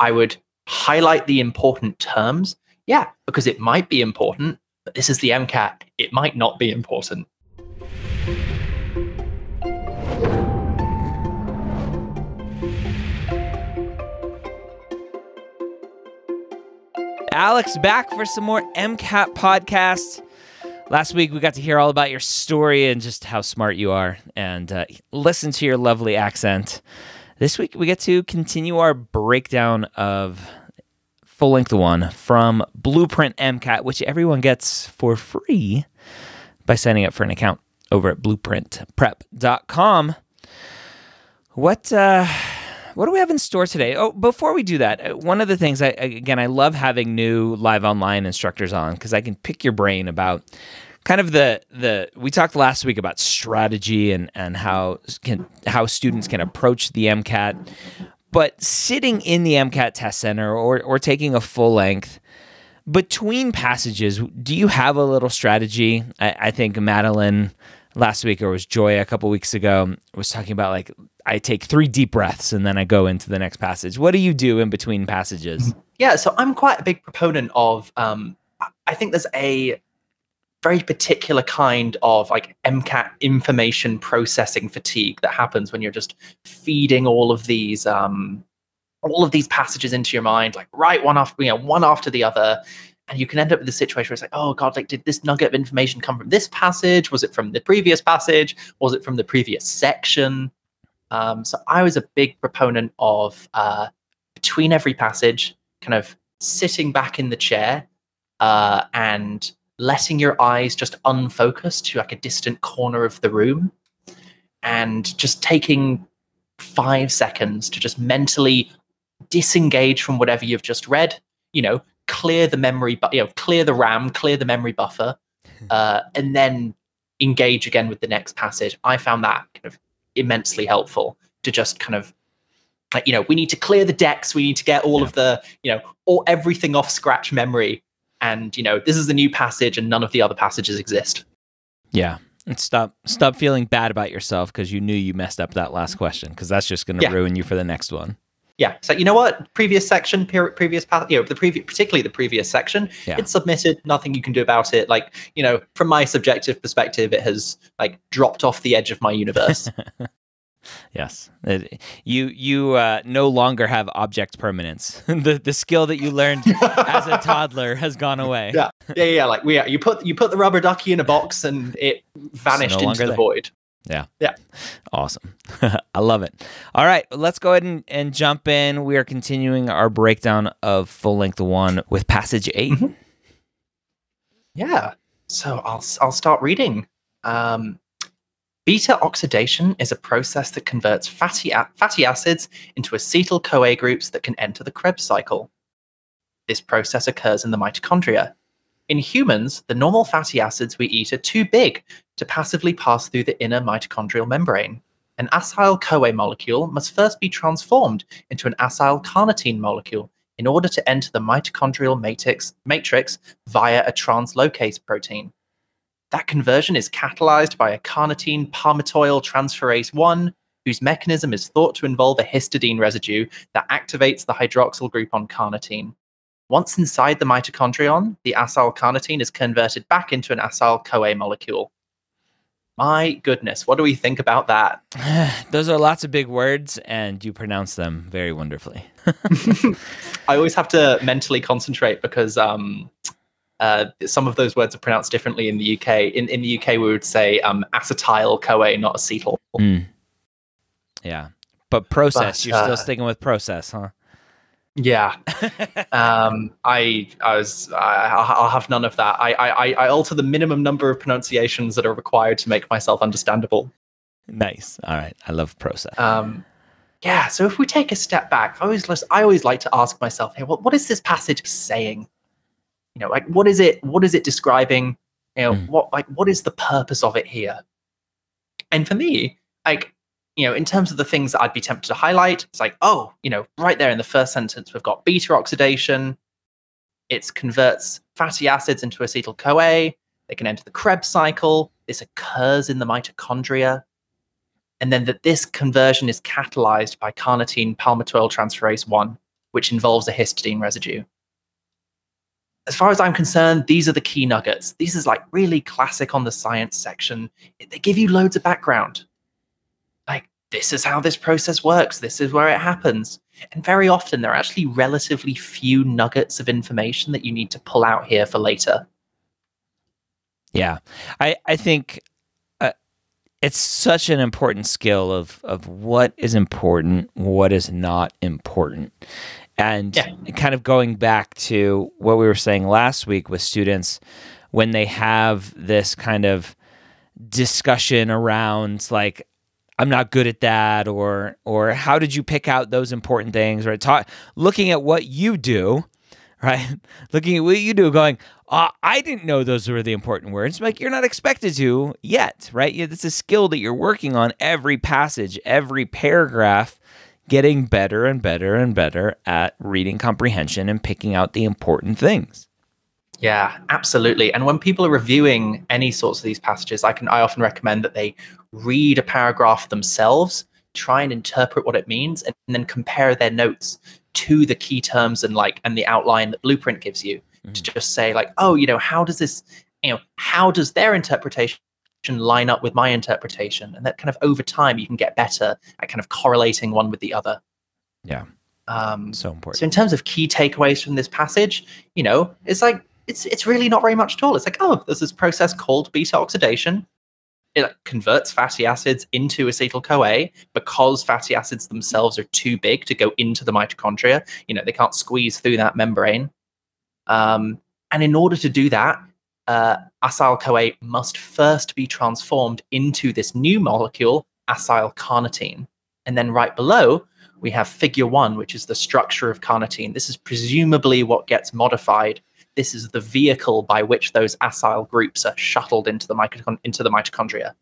I would highlight the important terms. Yeah, because it might be important, but this is the MCAT. It might not be important. Alex, back for some more MCAT podcasts. Last week, we got to hear all about your story and just how smart you are and listen to your lovely accent. This week, we get to continue our breakdown of full-length one from Blueprint MCAT, which everyone gets for free by signing up for an account over at blueprintprep.com. What do we have in store today? Oh, before we do that, one of the things, I love having new live online instructors on because I can pick your brain about kind of we talked last week about strategy and how students can approach the MCAT. But sitting in the MCAT test center or taking a full length, between passages, do you have a little strategy? I think Madeline last week, or was Joy a couple weeks ago, was talking about like, I take 3 deep breaths and then I go into the next passage. What do you do in between passages? Yeah, so I'm quite a big proponent of, I think there's a very particular kind of like MCAT information processing fatigue that happens when you're just feeding all of these passages into your mind, like one after the other. And you can end up with a situation where it's like, oh God, like, did this nugget of information come from this passage? Was it from the previous passage? Was it from the previous section? So I was a big proponent of between every passage, kind of sitting back in the chair and letting your eyes just unfocus to like a distant corner of the room, and just taking 5 seconds to just mentally disengage from whatever you've just read. Clear the memory, clear the RAM, clear the memory buffer, and then engage again with the next passage. I found that kind of immensely helpful to just kind of, like, we need to clear the decks. We need to get all of the, everything off scratch memory. And, this is a new passage and none of the other passages exist. Yeah. And stop feeling bad about yourself because you knew you messed up that last question, because that's just going to ruin you for the next one. Yeah. So you know what? Previous section, previous path, particularly the previous section, it's submitted. Nothing you can do about it. Like, from my subjective perspective, it has like dropped off the edge of my universe. Yes. You no longer have object permanence. the skill that you learned as a toddler has gone away. Yeah. Like you put the rubber ducky in a box and it vanished into the void. Yeah. Awesome. I love it. All right, let's go ahead and jump in. We are continuing our breakdown of full-length 1 with passage 8. Mm-hmm. Yeah. So I'll start reading. Beta-oxidation is a process that converts fatty acids into acetyl-CoA groups that can enter the Krebs cycle. This process occurs in the mitochondria. In humans, the normal fatty acids we eat are too big to passively pass through the inner mitochondrial membrane. An acyl-CoA molecule must first be transformed into an acyl-carnitine molecule in order to enter the mitochondrial matrix via a translocase protein. That conversion is catalyzed by a carnitine palmitoyl transferase 1, whose mechanism is thought to involve a histidine residue that activates the hydroxyl group on carnitine. Once inside the mitochondrion, the acyl-carnitine is converted back into an acyl-CoA molecule. My goodness, what do we think about that? Those are lots of big words, and you pronounce them very wonderfully. I always have to mentally concentrate because some of those words are pronounced differently in the UK. In the UK, we would say acetyl-CoA, not acetyl. Yeah, but process, you're still sticking with process, huh? Yeah. I'll have none of that. I alter the minimum number of pronunciations that are required to make myself understandable. Nice. All right. I love process. Yeah. So if we take a step back, I always like to ask myself, hey, what is this passage saying? Like what is it describing? What is the purpose of it here? And for me, like, in terms of the things that I'd be tempted to highlight, it's like, right there in the first sentence, we've got beta-oxidation. It converts fatty acids into acetyl-CoA. They can enter the Krebs cycle. This occurs in the mitochondria. And then that this conversion is catalyzed by carnitine palmitoyl transferase 1. which involves a histidine residue. As far as I'm concerned, these are the key nuggets. These is like really classic on the science section. They give you loads of background. Like, this is how this process works. This is where it happens. And very often there are actually relatively few nuggets of information that you need to pull out here for later. Yeah, I think it's such an important skill of what is important, what is not important. And kind of going back to what we were saying last week with students, when they have this kind of discussion around like, I'm not good at that, or how did you pick out those important things, right? Looking at what you do, right? Looking at what you do, going, I didn't know those were the important words. Like, you're not expected to yet, right? It's a skill that you're working on every passage, every paragraph, getting better and better and better at reading comprehension and picking out the important things. Yeah, absolutely. And when people are reviewing any sorts of these passages, I often recommend that they read a paragraph themselves, try and interpret what it means, and then compare their notes to the key terms and the outline that Blueprint gives you, to just say like, oh, how does this, how does their interpretation line up with my interpretation? And that kind of over time you can get better at kind of correlating one with the other. Yeah. So important. So in terms of key takeaways from this passage, it's like it's really not very much at all. It's like, oh, there's this process called beta-oxidation. It converts fatty acids into acetyl-CoA because fatty acids themselves are too big to go into the mitochondria. They can't squeeze through that membrane. And in order to do that, acyl-CoA must first be transformed into this new molecule, acyl-carnitine. And then right below, we have figure 1, which is the structure of carnitine. This is presumably what gets modified. This is the vehicle by which those acyl groups are shuttled into the mitochondria.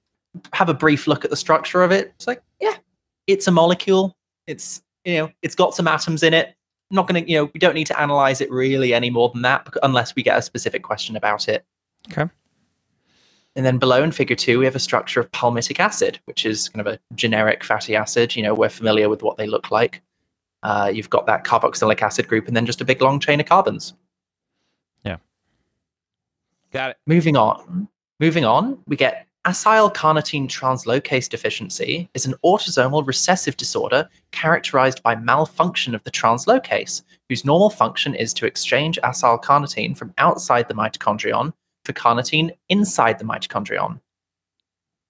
Have a brief look at the structure of it. It's like, yeah, it's a molecule. It's got some atoms in it. I'm not going to, we don't need to analyze it really any more than that, unless we get a specific question about it. Okay. And then below in figure 2, we have a structure of palmitic acid, which is kind of a generic fatty acid. We're familiar with what they look like. You've got that carboxylic acid group and then just a big long chain of carbons. Yeah. Got it. Moving on, we get acyl-carnitine translocase deficiency is an autosomal recessive disorder characterized by malfunction of the translocase, whose normal function is to exchange acyl-carnitine from outside the mitochondrion for carnitine inside the mitochondrion.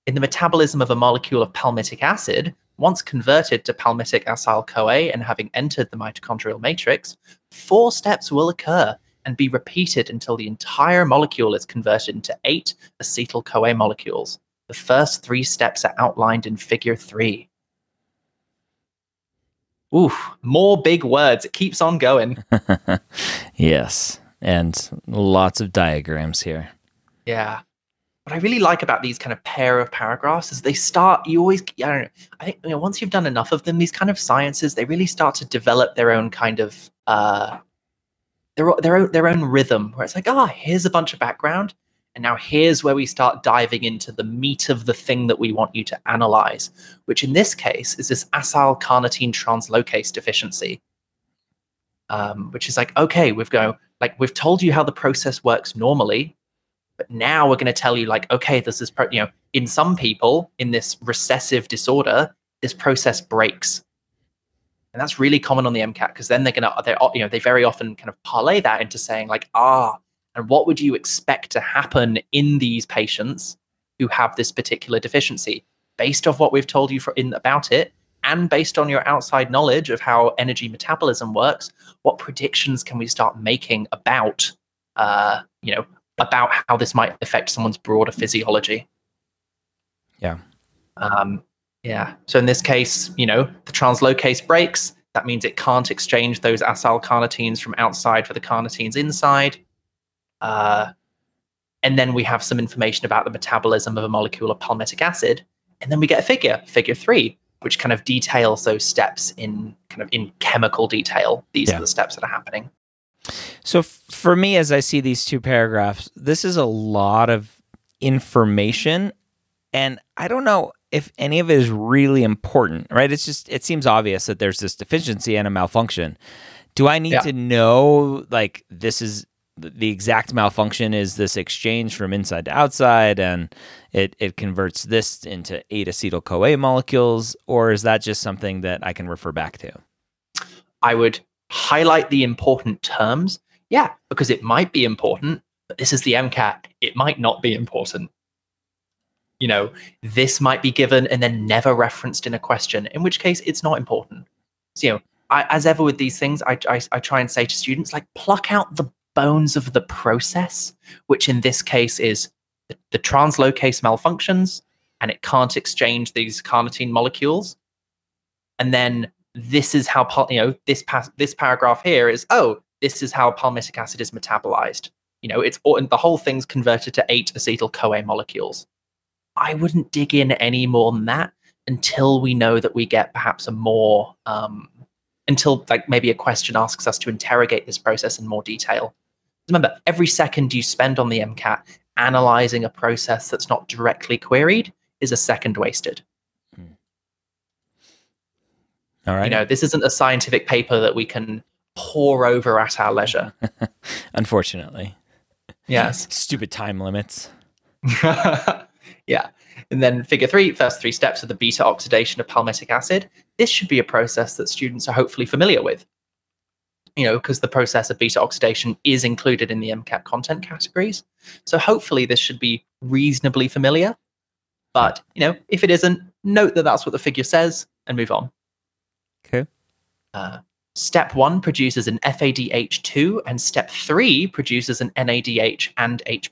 In the metabolism of a molecule of palmitic acid, once converted to palmitic acyl-CoA and having entered the mitochondrial matrix, 4 steps will occur and be repeated until the entire molecule is converted into 8 acetyl-CoA molecules. The first 3 steps are outlined in figure 3. Oof, more big words. It keeps on going. Yes, and lots of diagrams here. Yeah. What I really like about these kind of pair of paragraphs is they start, I don't know, I think once you've done enough of them, these kind of sciences, they really start to develop their own kind of their own rhythm, where it's like, here's a bunch of background, and now here's where we start diving into the meat of the thing that we want you to analyze, which in this case is this acyl-carnitine translocase deficiency, which is like, okay, we've told you how the process works normally, but now we're going to tell you like, okay, this is in some people in this recessive disorder, this process breaks. And that's really common on the MCAT, because then they very often kind of parlay that into saying like, and what would you expect to happen in these patients who have this particular deficiency, based off what we've told you about it, and based on your outside knowledge of how energy metabolism works, what predictions can we start making about, about how this might affect someone's broader physiology? Yeah. Yeah. So in this case, the translocase breaks. That means it can't exchange those acyl-carnitines from outside for the carnitines inside. And then we have some information about the metabolism of a molecule of palmitic acid. And then we get a figure 3, which kind of details those steps in chemical detail. These are the steps that are happening. So for me, as I see these 2 paragraphs, this is a lot of information, and I don't know if any of it is really important, right? It seems obvious that there's this deficiency and a malfunction. Do I need to know, like, this is the exact malfunction is this exchange from inside to outside, and it converts this into 8-acetyl-CoA molecules, or is that just something that I can refer back to? I would highlight the important terms. Yeah, because it might be important, but this is the MCAT. It might not be important. You know, this might be given and then never referenced in a question, in which case it's not important. So, you know, as ever with these things, I try and say to students, like, pluck out the bones of the process, which in this case is the translocase malfunctions, and it can't exchange these carnitine molecules. And then this is how, you know, this paragraph here is, oh, this is how palmitic acid is metabolized. You know, the whole thing's converted to 8-acetyl-CoA molecules. I wouldn't dig in any more than that until we know that we get perhaps a more, until like maybe a question asks us to interrogate this process in more detail. Remember, every second you spend on the MCAT analyzing a process that's not directly queried is a second wasted. All right. You know, this isn't a scientific paper that we can pore over at our leisure. Unfortunately. Yes. Stupid time limits. Yeah. And then figure 3, first 3 steps of the beta oxidation of palmitic acid. This should be a process that students are hopefully familiar with. You know, because the process of beta oxidation is included in the MCAT content categories. So hopefully this should be reasonably familiar. But, you know, if it isn't, note that that's what the figure says and move on. Okay. Step 1 produces an FADH2 and step 3 produces an NADH and H+.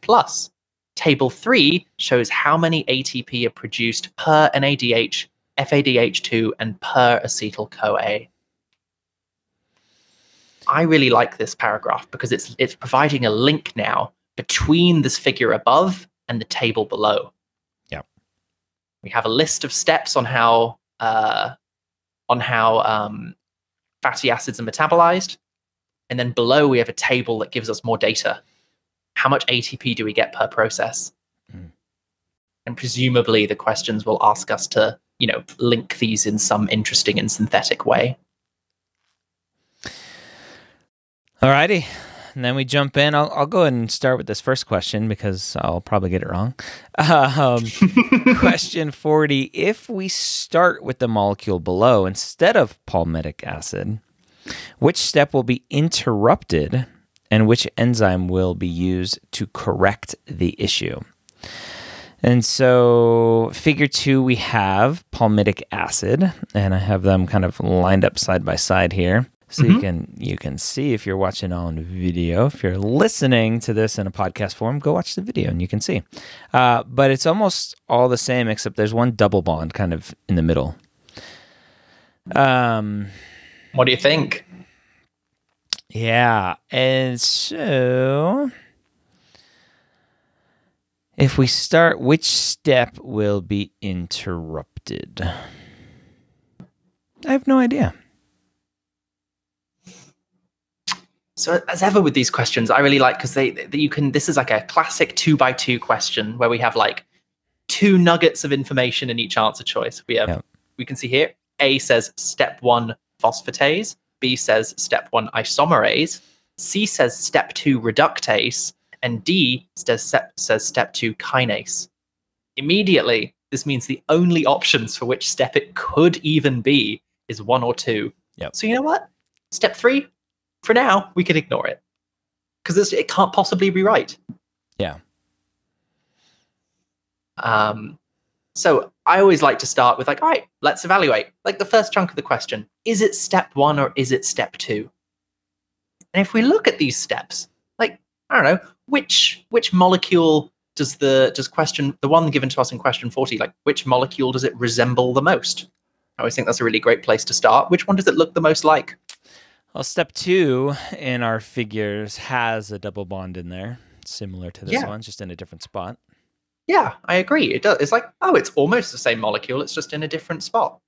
Table 3 shows how many ATP are produced per NADH, FADH2, and per acetyl-CoA. I really like this paragraph because it's providing a link now between this figure above and the table below. Yeah. We have a list of steps on how fatty acids are metabolized, and then below we have a table that gives us more data. How much ATP do we get per process? And presumably the questions will ask us to, you know, link these in some interesting and synthetic way. Alrighty. And then we jump in. I'll go ahead and start with this first question because I'll probably get it wrong. Question 40. If we start with the molecule below instead of palmitic acid, which step will be interrupted and which enzyme will be used to correct the issue? And so figure 2, we have palmitic acid, and I have them kind of lined up side by side here. So you can see if you're watching on video. If you're listening to this in a podcast form, go watch the video and you can see. But it's almost all the same, except there's one double bond kind of in the middle. What do you think? Yeah, and so if we start, which step will be interrupted? I have no idea. So as ever with these questions, I really like because this is like a classic 2x2 question where we have like 2 nuggets of information in each answer choice. We can see here, A says step 1 phosphatase, B says step 1 isomerase, C says step 2 reductase, and D says step 2 kinase. Immediately, this means the only options for which step it could even be is 1 or 2. Yep. So you know what? Step 3, for now, we can ignore it because it can't possibly be right. Yeah. So I always like to start with like, all right, let's evaluate. Like the first chunk of the question, is it step 1 or is it step 2? And if we look at these steps, like, I don't know, which molecule does the one given to us in question 40, like which molecule does it resemble the most? I always think that's a really great place to start. Which one does it look the most like? Well, step 2 in our figures has a double bond in there, similar to this one, just in a different spot. Yeah, I agree. It does. It's like, oh, it's almost the same molecule. It's just in a different spot.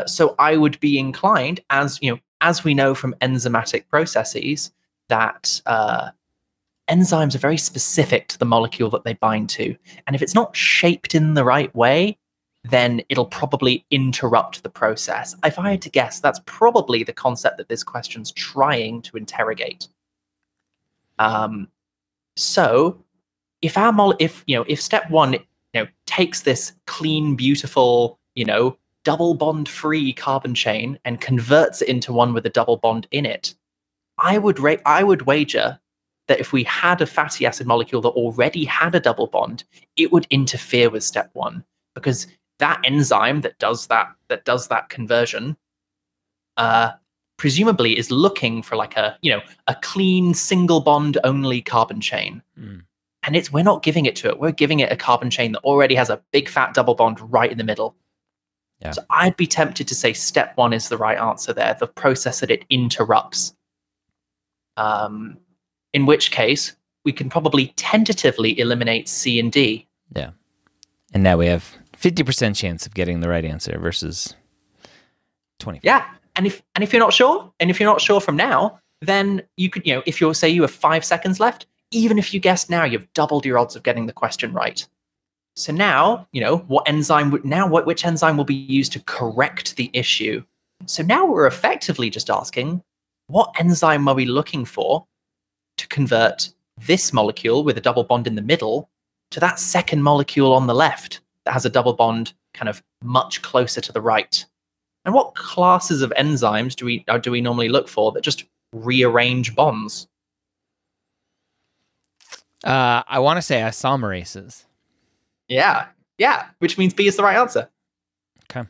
So I would be inclined, as we know from enzymatic processes, that enzymes are very specific to the molecule that they bind to. And if it's not shaped in the right way, then it'll probably interrupt the process. If I had to guess, that's probably the concept that this question's trying to interrogate. So if if step one, takes this clean, beautiful, double bond free carbon chain and converts it into one with a double bond in it, I would wager that if we had a fatty acid molecule that already had a double bond, it would interfere with step one, because that enzyme that does that conversion presumably is looking for like a clean single bond only carbon chain. And we're not giving it to it. We're giving it a carbon chain that already has a big fat double bond right in the middle. Yeah. So I'd be tempted to say step one is the right answer there, the process that it interrupts. In which case, we can probably tentatively eliminate C and D. Yeah. And now we have 50% chance of getting the right answer versus 20. Yeah. And if you're not sure from now, then you could, if you have 5 seconds left, even if you guessed now, you've doubled your odds of getting the question right. So now, which enzyme will be used to correct the issue? So now we're effectively just asking, what enzyme are we looking for to convert this molecule with a double bond in the middle to that second molecule on the left that has a double bond kind of much closer to the right? And what classes of enzymes do we normally look for that just rearrange bonds? I want to say isomerases. Yeah, which means B is the right answer. Okay.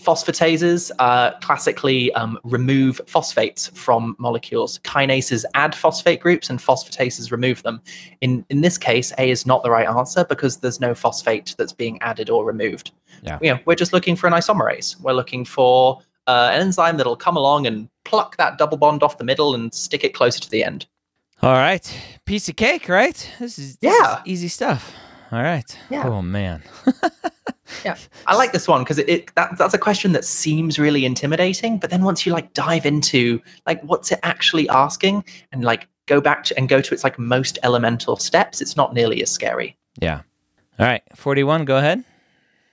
Phosphatases classically remove phosphates from molecules. Kinases add phosphate groups and phosphatases remove them. In this case, A is not the right answer because there's no phosphate that's being added or removed. Yeah. We're just looking for an isomerase. We're looking for an enzyme that'll come along and pluck that double bond off the middle and stick it closer to the end. All right. Piece of cake, right? This is easy stuff. All right. Yeah. Oh, man. Yeah, I like this one because that's a question that seems really intimidating, but then once you dive into what's it actually asking and go to its most elemental steps, it's not nearly as scary. Yeah. All right, 41, go ahead.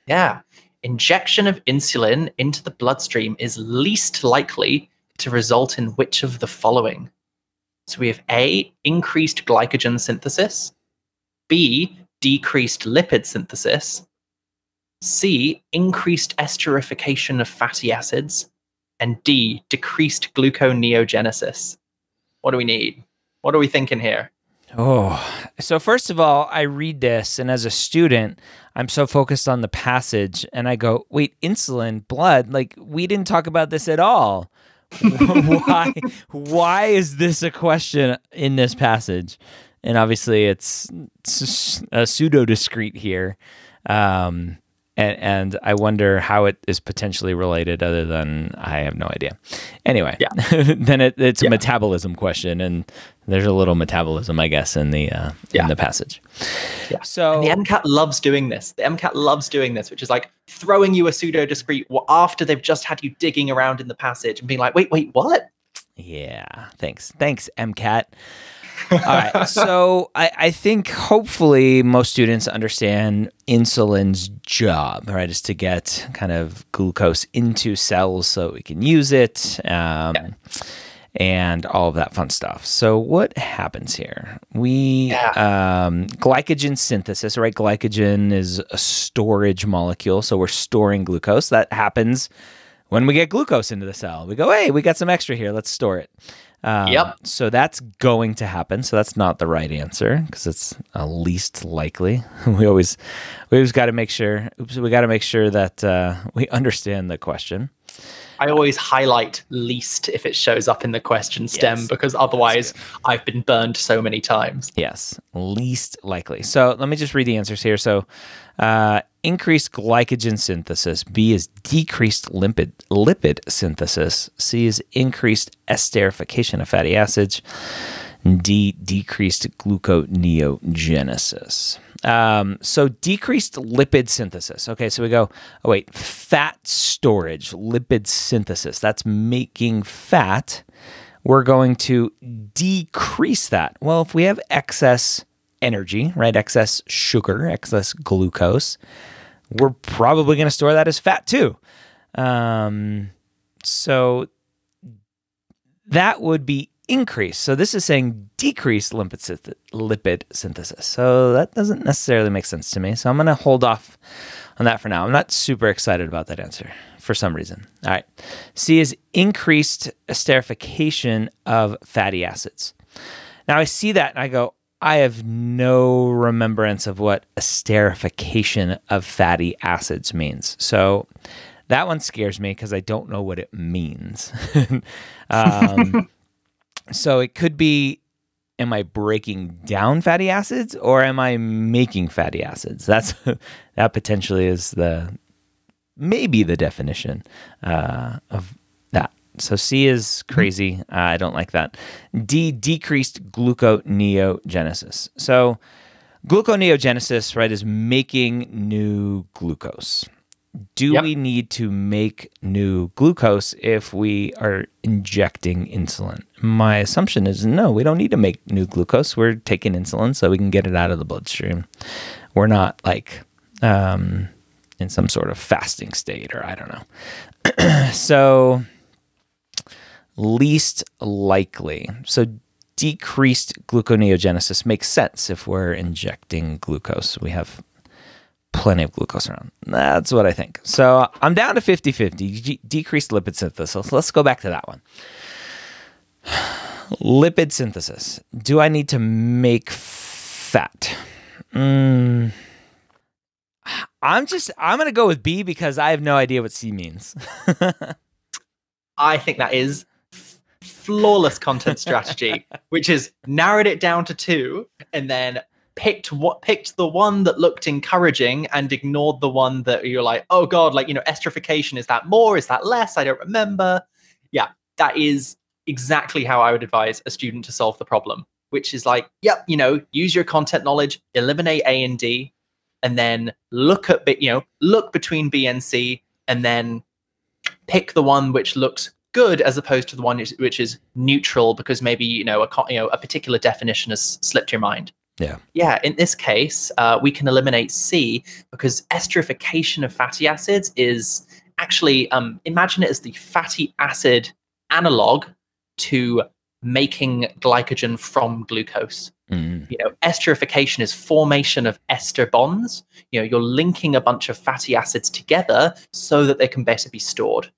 Yeah. Injection of insulin into the bloodstream is least likely to result in which of the following? So we have A, increased glycogen synthesis, B, decreased lipid synthesis, C, increased esterification of fatty acids, and D, decreased gluconeogenesis. What do we need? What are we thinking here? Oh, so first of all, I read this, and as a student, I'm so focused on the passage, and I go, wait, insulin, blood, we didn't talk about this at all. Why is this a question in this passage? And obviously, it's a pseudo-discrete here. And I wonder how it is potentially related other than I have no idea. Anyway, yeah. Then it's a metabolism question, and there's a little metabolism, I guess, in the passage. Yeah. So and the MCAT loves doing this. The MCAT loves doing this, which is throwing you a pseudo-discrete after they've just had you digging around in the passage and being like, wait, what? Yeah, thanks, MCAT. All right, so I think hopefully most students understand insulin's job, right, is to get kind of glucose into cells so we can use it, and all of that fun stuff. So what happens here? Glycogen synthesis, right? Glycogen is a storage molecule, so we're storing glucose. That happens when we get glucose into the cell. We go, hey, we got some extra here, let's store it. So that's going to happen. So that's not the right answer because it's least likely. We always got to make sure. We got to make sure that we understand the question. I always highlight least if it shows up in the question stem because otherwise I've been burned so many times. Yes, least likely. So let me just read the answers here. So increased glycogen synthesis. B is decreased lipid synthesis. C is increased esterification of fatty acids. D, decreased gluconeogenesis. So decreased lipid synthesis. Okay, so we go, fat storage, lipid synthesis. That's making fat. We're going to decrease that. Well, if we have excess energy, right, excess sugar, excess glucose, we're probably going to store that as fat too. So that would be increased. So this is saying decreased lipid synthesis. So that doesn't necessarily make sense to me. So I'm going to hold off on that for now. I'm not super excited about that answer for some reason. All right. C is increased esterification of fatty acids. Now I see that and I go, I have no remembrance of what esterification of fatty acids means. So that one scares me because I don't know what it means. So it could be, am I breaking down fatty acids or am I making fatty acids? That potentially is maybe the definition of that. So C is crazy. I don't like that. D, decreased gluconeogenesis. So gluconeogenesis, right, is making new glucose. Do we need to make new glucose if we are injecting insulin? My assumption is no, we don't need to make new glucose. We're taking insulin so we can get it out of the bloodstream. We're not like in some sort of fasting state or I don't know. So least likely. So decreased gluconeogenesis makes sense if we're injecting glucose. We have plenty of glucose around. That's what I think. So I'm down to 50-50. Decreased lipid synthesis. Let's go back to that one. Lipid synthesis. Do I need to make fat? I'm going to go with B because I have no idea what C means. I think that is flawless content strategy, which is narrowed it down to 2 and then picked the one that looked encouraging and ignored the one that you're like, oh God, like, esterification, is that more? Is that less? I don't remember. Yeah, that is exactly how I would advise a student to solve the problem, which is like, yep, use your content knowledge, eliminate A and D, and then look at look between B and C, and then pick the one which looks good as opposed to the one which is neutral because maybe a particular definition has slipped your mind. Yeah. In this case, we can eliminate C because esterification of fatty acids is actually imagine it as the fatty acid analog to making glycogen from glucose. Esterification is formation of ester bonds. You're linking a bunch of fatty acids together so that they can better be stored.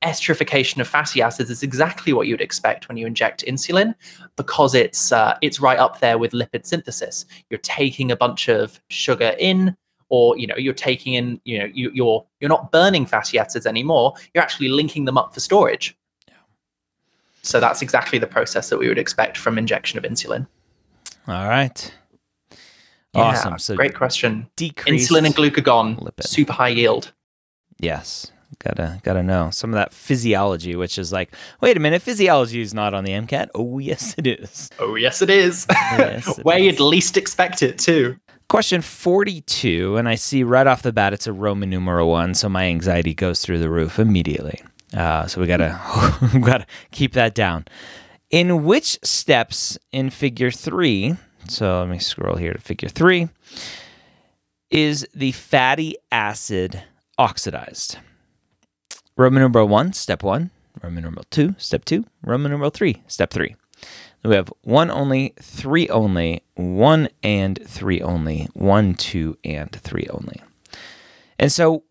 Esterification of fatty acids is exactly what you'd expect when you inject insulin because it's right up there with lipid synthesis. You're taking a bunch of sugar in, or you're taking in, you're not burning fatty acids anymore. You're actually linking them up for storage. So that's exactly the process that we would expect from injection of insulin. All right. Yeah, awesome. So great question. Decreased insulin and glucagon, lipid. Super high yield. Yes. Gotta know some of that physiology, which is like, wait a minute, physiology is not on the MCAT. Oh yes, it is. Oh yes, it is. Where you'd least expect it too. Question 42, and I see right off the bat it's a Roman numeral 1, so my anxiety goes through the roof immediately. So we gotta keep that down. In which steps in Figure 3? So let me scroll here to Figure 3. Is the fatty acid oxidized? Roman numeral 1, step 1. Roman numeral 2, step 2. Roman numeral 3, step 3. We have 1 only, 3 only, 1 and 3 only, 1, 2, and 3 only. And so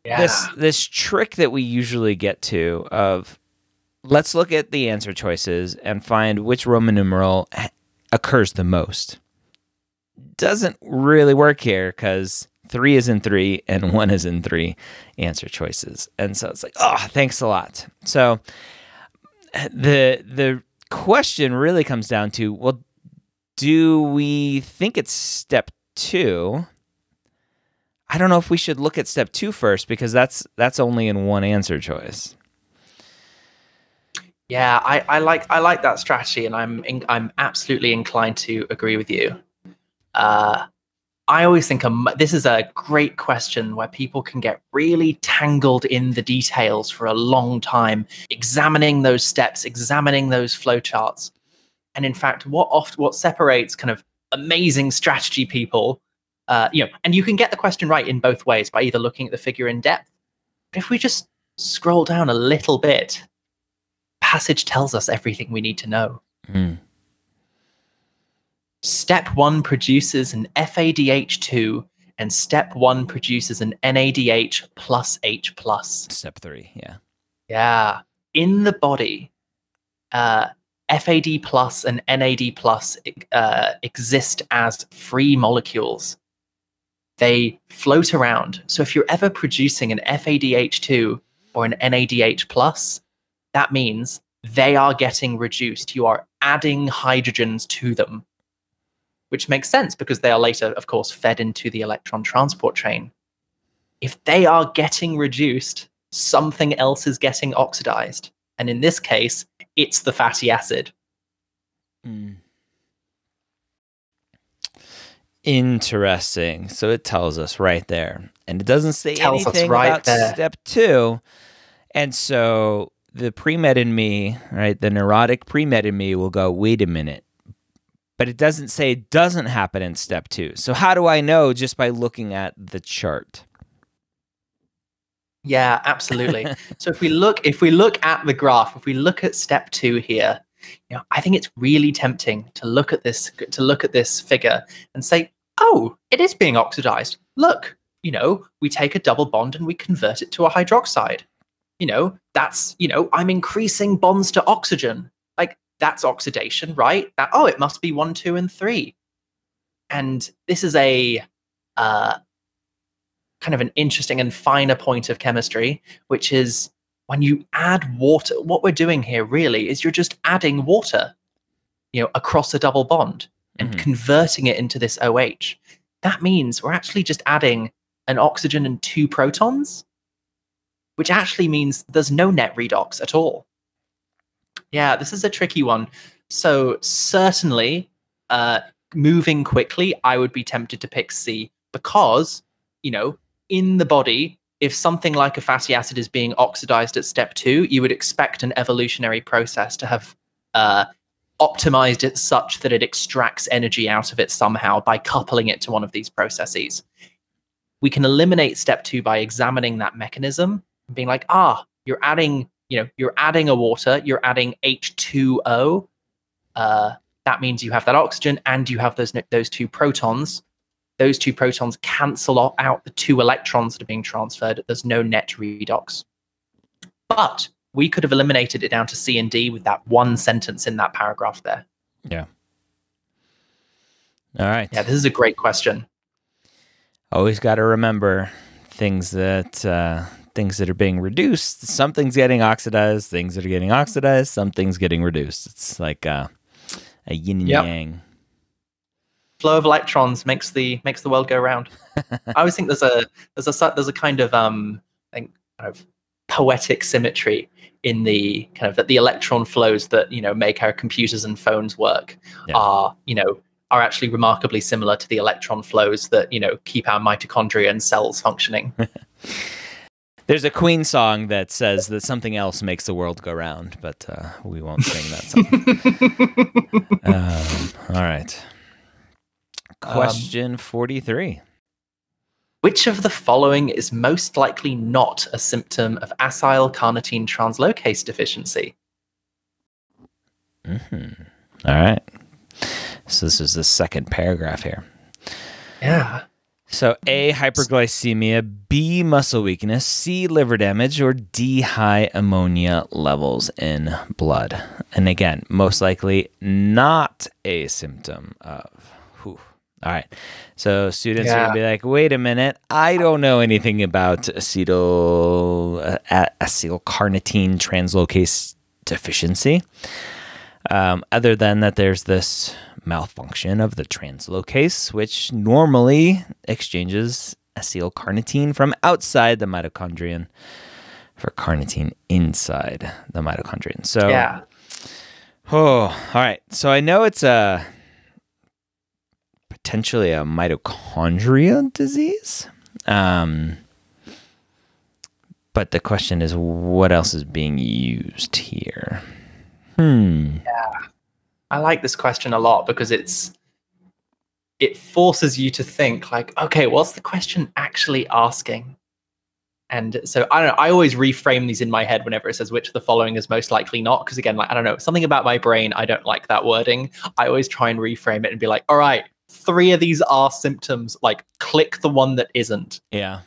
this trick that we usually get to of let's look at the answer choices and find which Roman numeral occurs the most doesn't really work here because 3 is in 3 and 1 is in 3 answer choices. And so it's like, oh, thanks a lot. So the question really comes down to, well, do we think it's step 2? I don't know if we should look at step 2 first because that's only in one answer choice. Yeah, I like that strategy, and I'm absolutely inclined to agree with you. I always think this is a great question where people can get really tangled in the details for a long time, examining those steps, examining those flowcharts. And in fact, what separates kind of amazing strategy people and you can get the question right in both ways by either looking at the figure in depth. But if we just scroll down a little bit, passage tells us everything we need to know. Step 1 produces an FADH2, and step 1 produces an NADH plus H plus. Step 3, yeah. Yeah. In the body, FAD plus and NAD plus exist as free molecules. They float around. So if you're ever producing an FADH2 or an NADH plus, that means they are getting reduced. You are adding hydrogens to them, which makes sense because they are later, of course, fed into the electron transport chain. If they are getting reduced, something else is getting oxidized. And in this case, it's the fatty acid. Interesting. So it tells us right there. And it doesn't say anything right about there. step 2. And so the pre-med in me, right, the neurotic pre-med in me will go, wait a minute. But it doesn't say it doesn't happen in step 2. So how do I know just by looking at the chart? Yeah, absolutely. So if we look at the graph, if we look at step 2 here, I think it's really tempting to look at this figure and say, oh, it is being oxidized. Look, we take a double bond and we convert it to a hydroxide. That's, I'm increasing bonds to oxygen. Like, that's oxidation, right? It must be 1, 2, and 3. And this is a kind of an interesting and finer point of chemistry, which is when you add water, what we're doing here really is you're just adding water, across a double bond and converting it into this OH. That means we're actually just adding an oxygen and 2 protons, which actually means there's no net redox at all. Yeah, this is a tricky one. So certainly, moving quickly, I would be tempted to pick C because, in the body, if something like a fatty acid is being oxidized at step 2, you would expect an evolutionary process to have optimized it such that it extracts energy out of it somehow by coupling it to one of these processes. We can eliminate step 2 by examining that mechanism and being like, you're adding a water, you're adding H2O. That means you have that oxygen and you have those 2 protons. Those 2 protons cancel out the 2 electrons that are being transferred. There's no net redox. But we could have eliminated it down to C and D with that one sentence in that paragraph there. Yeah. All right. Yeah, this is a great question. Always got to remember things that are being reduced. Something's getting oxidized. Things that are getting oxidized. Something's getting reduced. It's like a yin and yang. Flow of electrons makes the world go round. I always think there's a kind of kind of poetic symmetry in the kind of that the electron flows that make our computers and phones work are actually remarkably similar to the electron flows that keep our mitochondria and cells functioning. There's a Queen song that says that something else makes the world go round, but we won't sing that song. All right. Question 43. Which of the following is most likely not a symptom of acyl carnitine translocase deficiency? All right. So this is the second paragraph here. Yeah. So A, hyperglycemia, B, muscle weakness, C, liver damage, or D, high ammonia levels in blood. And again, most likely not a symptom of. All right. So students are going to be like, wait a minute, I don't know anything about acylcarnitine translocase deficiency, other than that there's this malfunction of the translocase, which normally exchanges acylcarnitine from outside the mitochondrion for carnitine inside the mitochondrion. So, all right. So I know it's potentially a mitochondria disease. But the question is, what else is being used here? Yeah. I like this question a lot because it's it forces you to think like, okay, what's the question actually asking? And so I don't know, I always reframe these in my head whenever it says which of the following is most likely not. Because again, like, I don't know, something about my brain, I don't like that wording. I always try and reframe it and be like, all right, 3 of these are symptoms, like click the one that isn't. Yeah.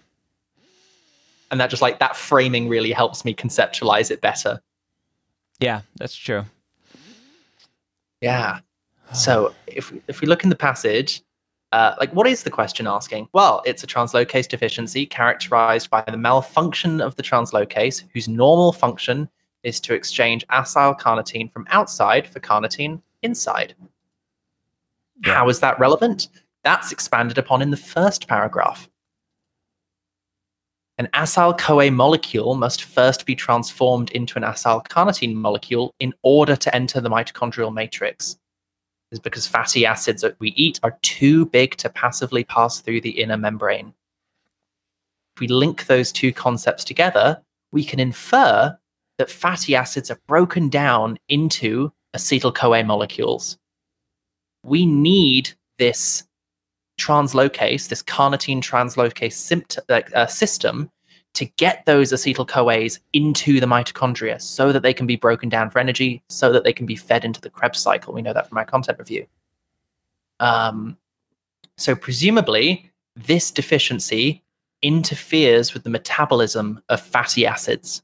And that just like that framing really helps me conceptualize it better. Yeah, that's true. Yeah. So if we look in the passage, like what is the question asking? Well, it's a translocase deficiency characterized by the malfunction of the translocase, whose normal function is to exchange acyl carnitine from outside for carnitine inside. Yeah. How is that relevant? That's expanded upon in the first paragraph. An acyl-CoA molecule must first be transformed into an acyl carnitine molecule in order to enter the mitochondrial matrix. Is because fatty acids that we eat are too big to passively pass through the inner membrane. If we link those two concepts together, we can infer that fatty acids are broken down into acetyl-CoA molecules. We need this translocase, this carnitine translocase system, to get those acetyl-CoAs into the mitochondria so that they can be broken down for energy, so that they can be fed into the Krebs cycle. We know that from our content review. So presumably, this deficiency interferes with the metabolism of fatty acids.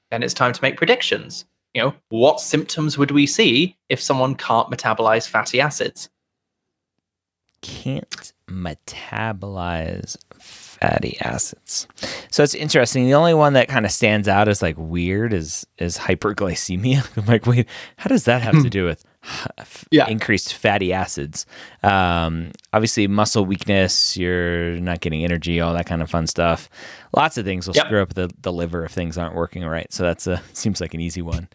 Then it's time to make predictions. You know, what symptoms would we see if someone can't metabolize fatty acids? Can't metabolize fatty acids. So it's interesting. The only one that kind of stands out as like weird is hyperglycemia. I'm like, wait, how does that have to do with increased fatty acids? Obviously, muscle weakness, you're not getting energy, all that kind of fun stuff. Lots of things will screw up the liver if things aren't working right. So that's seems like an easy one.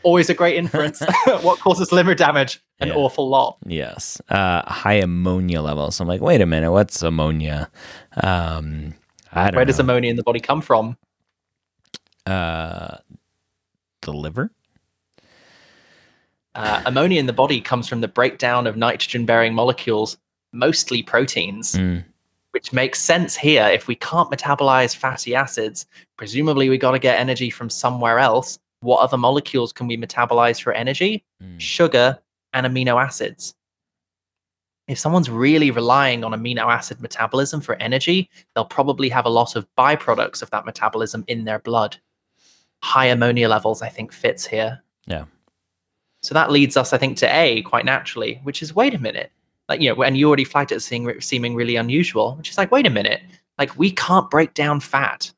Always a great inference. What causes liver damage? An awful lot. Yes. High ammonia levels. So I'm like, wait a minute, what's ammonia? I don't know. Where does ammonia in the body come from? The liver? Ammonia in the body comes from the breakdown of nitrogen-bearing molecules, mostly proteins, which makes sense here. If we can't metabolize fatty acids, presumably we got to get energy from somewhere else. What other molecules can we metabolize for energy? Sugar and amino acids. If someone's really relying on amino acid metabolism for energy, they'll probably have a lot of byproducts of that metabolism in their blood. High ammonia levels, I think, fits here. Yeah. So that leads us, I think, to A quite naturally, which is, wait a minute. Like, you know, and you already flagged it as seeming really unusual, which is like, wait a minute. Like, we can't break down fat.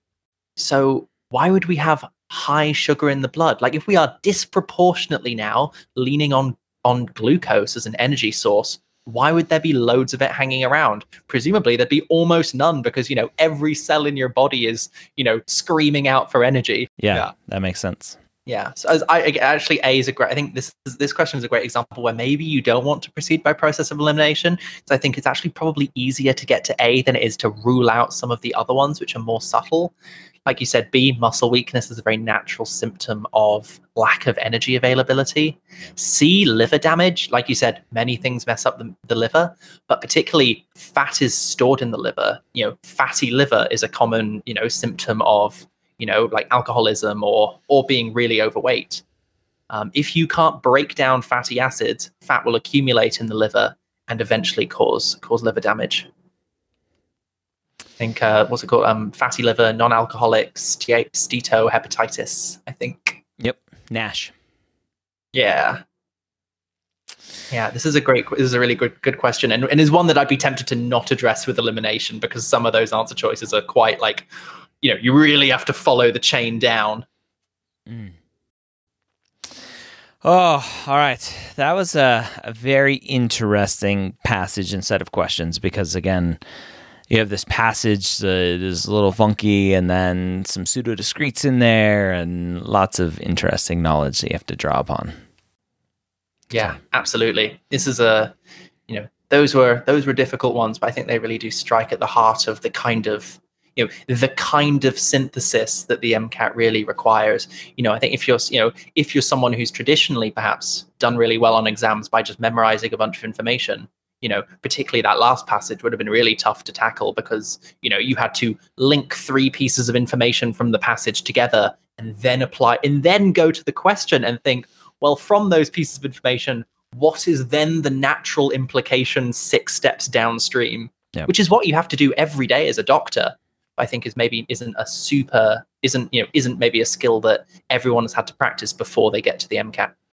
So why would we have high sugar in the blood? Like, if we are disproportionately now leaning on glucose as an energy source, why would there be loads of it hanging around? Presumably there'd be almost none because, you know, every cell in your body is, you know, screaming out for energy. Yeah. That makes sense. Yeah. So actually A is a great, I think this question is a great example where maybe you don't want to proceed by process of elimination. So I think it's actually probably easier to get to A than it is to rule out some of the other ones, which are more subtle. Like you said, B, muscle weakness is a very natural symptom of lack of energy availability. C, liver damage. Like you said, many things mess up the liver, but particularly fat is stored in the liver. You know, fatty liver is a common, you know, symptom of, you know, like alcoholism or being really overweight. If you can't break down fatty acids, fat will accumulate in the liver and eventually cause liver damage. I think, what's it called? Fatty liver, non-alcoholic steatohepatitis, I think. Yep. NASH. Yeah. Yeah, this is a really good question, and is one that I'd be tempted to not address with elimination because some of those answer choices are quite like, you know, you really have to follow the chain down. Oh, all right. That was a very interesting passage and set of questions because, again, you have this passage that is a little funky and then some pseudo-discretes in there and lots of interesting knowledge that you have to draw upon. Yeah, absolutely. This is you know, those were difficult ones, but I think they really do strike at the heart of the kind of, the kind of synthesis that the MCAT really requires. I think if you're someone who's traditionally perhaps done really well on exams by just memorizing a bunch of information, particularly that last passage would have been really tough to tackle, because you had to link 3 pieces of information from the passage together and then go to the question and think, well, from those pieces of information, what is then the natural implication 6 steps downstream? Yep. Which is what you have to do every day as a doctor. I think isn't maybe a skill that everyone has had to practice before they get to the MCAT.